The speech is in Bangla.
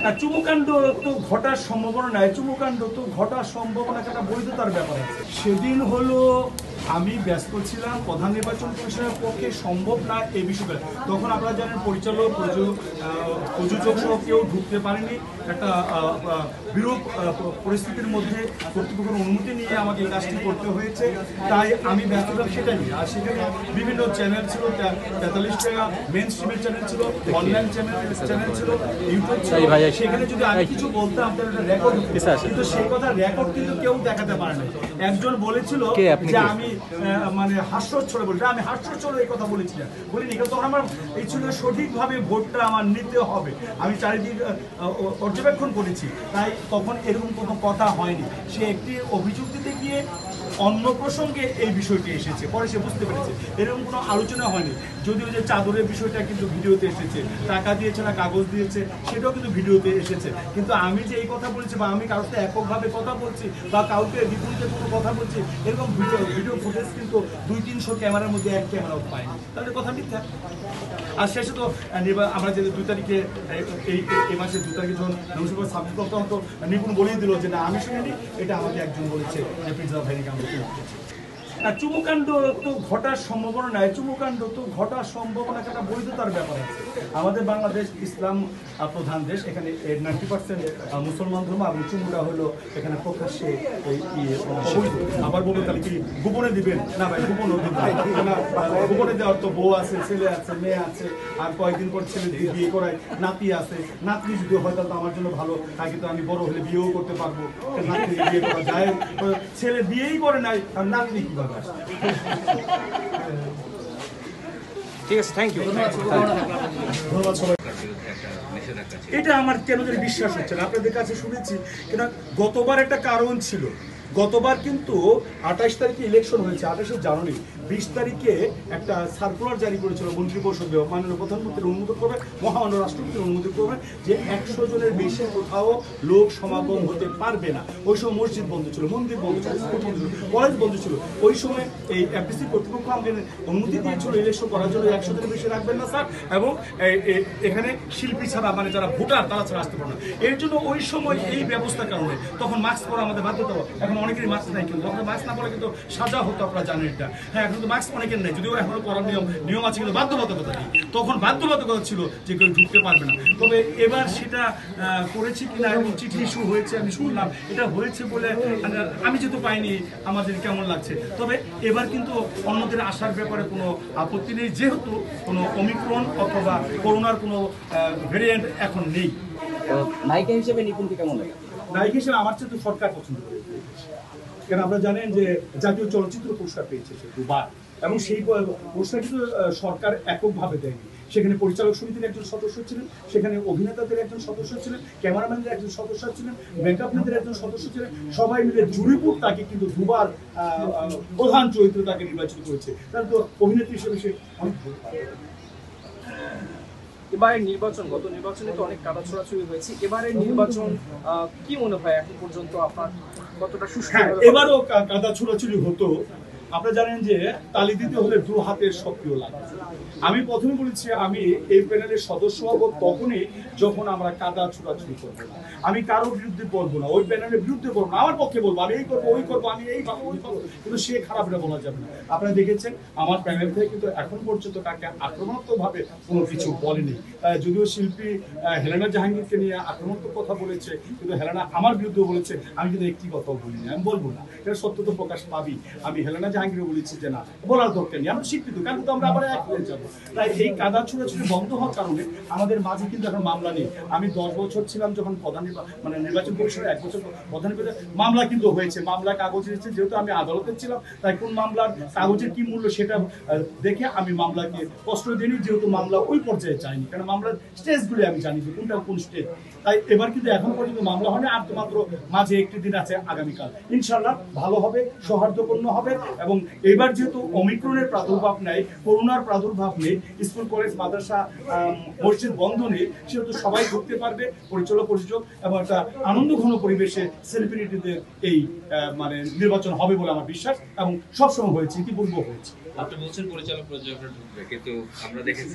না, চুমুকাণ্ড তো ঘটার সম্ভাবনা নাই, চুমুকাণ্ড তো ঘটার সম্ভাবনা একটা বৈধতার ব্যাপার আছে। সেদিন হলো আমি ব্যস্ত ছিলাম, প্রধান নির্বাচন কমিশনের পক্ষে সম্ভব না এই বিষয়টা। তখন আপনারা জানেন পরিচালক প্রযোজক সহ কেউ ঢুকতে পারেনি, একটা বিরূপ পরিস্থিতির মধ্যে কর্তৃপক্ষের অনুমতি নিয়ে আমাকে এই কাজটি করতে হয়েছে। তাই আমি ব্যস্ত ছিলাম সেটা নিয়ে। আর সেখানে বিভিন্ন চ্যানেল ছিল, 43টা মেন স্ট্রিমের চ্যানেল ছিল, অনলাইন চ্যানেল ছিল, ইউটিউব ছিল। সেখানে যদি আমি কিছু বলতাম তাহলে রেকর্ড, কিন্তু সেই কথা রেকর্ড কিন্তু কেউ দেখাতে পারে না। একজন বলেছিল যে আমি মানে হাস্যচ্ছলে বলি, আমি হাস্যচ্ছলে এই কথা বলেছি না, বলিনি। তখন আমার এই ছিল সঠিকভাবে ভোটটা আমার নিতে হবে, আমি চারিদিক পর্যবেক্ষণ করেছি, তাই তখন এরকম কোনো কথা হয়নি। সে একটি অভিযোগ দিতে গিয়ে অন্য প্রসঙ্গে এই বিষয়টি এসেছে, পরে সে বুঝতে পেরেছে, এরকম কোনো আলোচনা হয়নি। যদিও যে চাদরের বিষয়টা কিন্তু ভিডিওতে এসেছে, টাকা দিয়েছে না কাগজ দিয়েছে সেটাও কিন্তু ভিডিওতে এসেছে। কিন্তু আমি যে এই কথা বলছি বা আমি কারোর সাথে এককভাবে কথা বলছি বা কাউকে বিপরীতে কোনো কথা বলছি, এরকম ভিডিও ফুটেজ কিন্তু 200-300 ক্যামেরার মধ্যে এক ক্যামেরাও পাইনি, তাহলে কথা মিথ্যা। আর শেষে তো আমরা যে 2 তারিখে এই মাসের 2 তারিখে যখন নৌসভা সাবজেক্ট তখন তো নিপুণ বলেই দিল যে না আমি শুনিনি, এটা আমাকে একজন বলেছে প্রিন্সিপাল ভাইকে আমরা। না, চুমুকাণ্ড তো ঘটার সম্ভাবনা নাই, চুমুকাণ্ড তো ঘটার সম্ভাবনা একটা বৈধতার ব্যাপার আছে। আমাদের বাংলাদেশ ইসলাম প্রধান দেশ, এখানে 90% মুসলমান ধর্ম, এবং চুমুটা হলো এখানে প্রকাশ্যে আবার বলবো তাহলে কি গোপনে দিবেন না ভাই, গোপনও দিবেন না, গোপনে দেওয়ার তো বউ আছে, ছেলে আছে, মেয়ে আছে, আর কয়েকদিন পর ছেলে বিয়ে করায় নাতি আছে, নাতনি যদি হয় তাহলে আমার জন্য ভালো, তাকে তো আমি বড় হলে বিয়েও করতে পারবো, নাতনি বিয়ে করা যায়, ছেলে বিয়েই করে নাই আর নাতনি কিভাবে। ঠিক আছে, থ্যাংক ইউ। ধন্যবাদ সবাই। এটা আমার কেন জানি বিশ্বাস হচ্ছে না, আপনাদের কাছে শুনেছি কিনা। গতবার একটা কারণ ছিল, গতবার কিন্তু 28 তারিখে ইলেকশন হয়েছে, 28শে জানুয়ারি, 20 তারিখে একটা সার্কুলার জারি করেছিল মন্ত্রিপরিষদ, মাননীয় প্রধানমন্ত্রীর অনুমোদন করবে, মহামান্য রাষ্ট্রপতির অনুমোদন করবে যে 100 জনের বেশি কোথাও লোক সমাগম হতে পারবে না। ওই সময় মসজিদ বন্ধ ছিল, মন্দির বন্ধ ছিল, স্কুল বন্ধ ছিল, কলেজ বন্ধ ছিল। ওই সময় এই এফডিসি কর্তৃপক্ষ আমাদের অনুমতি দিয়েছিল ইলেকশন করার জন্য 100 জনের বেশি রাখবেন না স্যার, এবং এখানে শিল্পী ছাড়া মানে যারা ভোটার তারা ছাড়া আসতে পারে না। এর জন্য ওই সময় এই ব্যবস্থার কারণে তখন মাস্ক পরা আমাদের বাধ্যতা। এখন অনেকেরই মাস্ক নাই, কিন্তু তখন মাস্ক না পরে কিন্তু সাজা হতো, আপনারা জানেন এটা। হ্যাঁ, এখন তো মাস্ক অনেকের নেই, যদিও এখনো পরার নিয়ম আছে, কিন্তু বাধ্যবাধকতা নেই। তখন বাধ্যবাধকতা ছিল যে কেউ ঢুকতে পারবে না। তবে এবার সেটা করেছি কিনা, এবং চিঠি ইস্যু হয়েছে আমি শুনলাম, এটা হয়েছে বলে আমি যেহেতু পাইনি আমাদের কেমন লাগছে। তবে এবার কিন্তু অন্যদের আসার ব্যাপারে কোনো আপত্তি নেই, যেহেতু কোনো ওমিক্রন অথবা করোনার কোনো ভেরিয়েন্ট এখন নেই। নায়িকা হিসেবে নিপুণকে কেমন লাগে? নায়িকা হিসেবে আমার চেয়ে তো সরকার পছন্দ করে, কেন আপনারা জানেন যে জাতীয় চলচ্চিত্র পুরস্কার পেয়েছে সে 2 বার, এবং সেই পুরস্কার কিন্তু সরকার এককভাবে দেয়নি। সেখানে পরিচালক সমিতির একজন সদস্য ছিলেন, সেখানে অভিনেতাদের একজন সদস্য ছিলেন, ক্যামেরাম্যানদের একজন সদস্য ছিলেন, মেকআপম্যানদের একজন সদস্য ছিলেন, সবাই মিলে জুরিপুর তাকে কিন্তু 2 বার প্রধান চরিত্র তাকে নির্বাচিত করেছে। তাহলে তো অভিনেত্রী হিসেবে সে অনেক। এবারের নির্বাচন, গত নির্বাচনে তো অনেক কাদা ছোড়াছুড়ি হয়েছে, এবারের নির্বাচন কি মনে হয় এখন পর্যন্ত আপনার কতটা সুষ্ঠু? হ্যাঁ, এবারও কাদা ছোড়াছুড়ি হতো। আপনারা জানেন যে তালি দিতে হলে 2 হাতের সক্রিয় লাগে। আমি প্রথমে বলেছি আমি এই প্যানেলের সদস্য হব তখনই যখন আমরা কাদা ছোড়াছুড়ি করবো না, আমি কারোর বিরুদ্ধে বলবো না, ওই প্যানেলের বিরুদ্ধে বলবো না, আমার পক্ষে বলবো, আমি এই করবো ওই করবো, আমি এই পাবো ওই পাবো, কিন্তু সে খারাপটা বলা যাবে না। আপনারা দেখেছেন আমার প্যানেল থেকে কিন্তু এখন পর্যন্ত কাকে আক্রমণাত্মক ভাবে কোনো কিছু বলেনি। যদিও শিল্পী হেলেনা জাহাঙ্গীরকে নিয়ে আক্রমণাত্মক কথা বলেছে, কিন্তু হেলেনা আমার বিরুদ্ধে বলেছে, আমি কিন্তু একটি কথাও বলিনি, আমি বলবো না, এটা সত্য তো প্রকাশ পাবি। আমি হেলেনা জাহাঙ্গীরও বলেছি যে না, বলার দরকার নেই, আমরা স্বীকৃত, কারণ তো আমরা আবার এক হয়ে যাবো। তাই এই কাদা ছোড়াছুড়ি বন্ধ হওয়ার কারণে আমাদের মাঝে কিন্তু এখন মামলা নেই। আমি 10 বছর ছিলাম যখন নির্বাচন কমিশনের 1 বছর প্রধান মামলা কিন্তু হয়েছে, মামলা কাগজ এসেছে, যেহেতু আমি আদালতে ছিলাম তাই কোন মামলার কাগজের কি মূল্য সেটা দেখে আমি মামলাকে কষ্ট দিইনি, যেহেতু মামলা ওই পর্যায়ে চাইনি, কারণ মামলার স্টেজগুলি আমি জানি যে কোনটা কোন স্টেজ। তাই এবার কিন্তু এখন পর্যন্ত মামলা হয়নি, আর তো মাত্র মাঝে একটি দিন আছে আগামীকাল, ইনশাল্লাহ ভালো হবে, সৌহার্দ্যপূর্ণ হবে। এবং এবার যেহেতু ওমিক্রনের প্রাদুর্ভাব নেই, করোনার প্রাদুর্ভাব নেই, স্কুল কলেজ মাদ্রাসা মসজিদ বন্ধ নেই, সেহেতু সবাই ঢুকতে পারবে, পরিচালক প্রযোজক, এবং একটা আনন্দঘন পরিবেশে সেলিব্রিটিদের এই মানে নির্বাচন হবে বলে আমার বিশ্বাস, এবং সবসময় হয়েছে, ইতিপূর্ব হয়েছে। আপনি বলছেন পরিচালক প্রযোজকরা ঢুকবে, কিন্তু আমরা দেখেছি